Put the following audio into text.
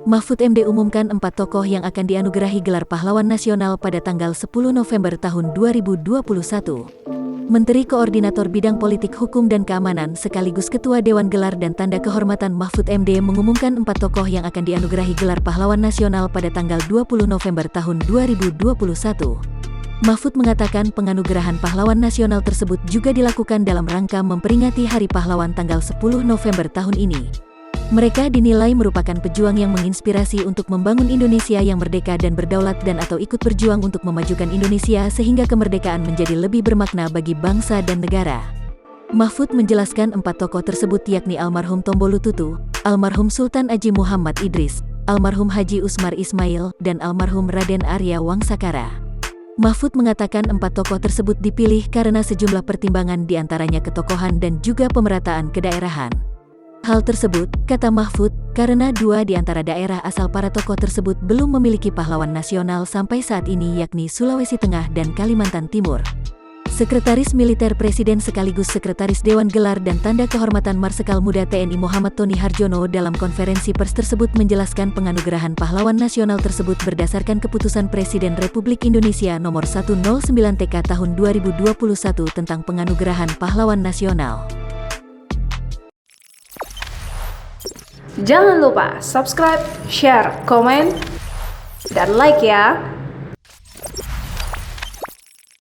Mahfud MD umumkan 4 tokoh yang akan dianugerahi gelar pahlawan nasional pada tanggal 10 November tahun 2021. Menteri Koordinator Bidang Politik Hukum dan Keamanan sekaligus Ketua Dewan Gelar dan Tanda Kehormatan Mahfud MD mengumumkan 4 tokoh yang akan dianugerahi gelar pahlawan nasional pada tanggal 20 November tahun 2021. Mahfud mengatakan penganugerahan pahlawan nasional tersebut juga dilakukan dalam rangka memperingati Hari Pahlawan tanggal 10 November tahun ini. Mereka dinilai merupakan pejuang yang menginspirasi untuk membangun Indonesia yang merdeka dan berdaulat dan atau ikut berjuang untuk memajukan Indonesia sehingga kemerdekaan menjadi lebih bermakna bagi bangsa dan negara. Mahfud menjelaskan 4 tokoh tersebut yakni almarhum Tombolu Tutu, almarhum Sultan Aji Muhammad Idris, almarhum Haji Usmar Ismail, dan almarhum Raden Arya Wangsakara. Mahfud mengatakan 4 tokoh tersebut dipilih karena sejumlah pertimbangan diantaranya ketokohan dan juga pemerataan kedaerahan. Hal tersebut, kata Mahfud, karena 2 di antara daerah asal para tokoh tersebut belum memiliki pahlawan nasional sampai saat ini yakni Sulawesi Tengah dan Kalimantan Timur. Sekretaris Militer Presiden sekaligus Sekretaris Dewan Gelar dan Tanda Kehormatan Marsikal Muda TNI Muhammad Tony Harjono dalam konferensi pers tersebut menjelaskan penganugerahan pahlawan nasional tersebut berdasarkan keputusan Presiden Republik Indonesia nomor 109 TK tahun 2021 tentang penganugerahan pahlawan nasional. Jangan lupa subscribe, share, komen, dan like ya!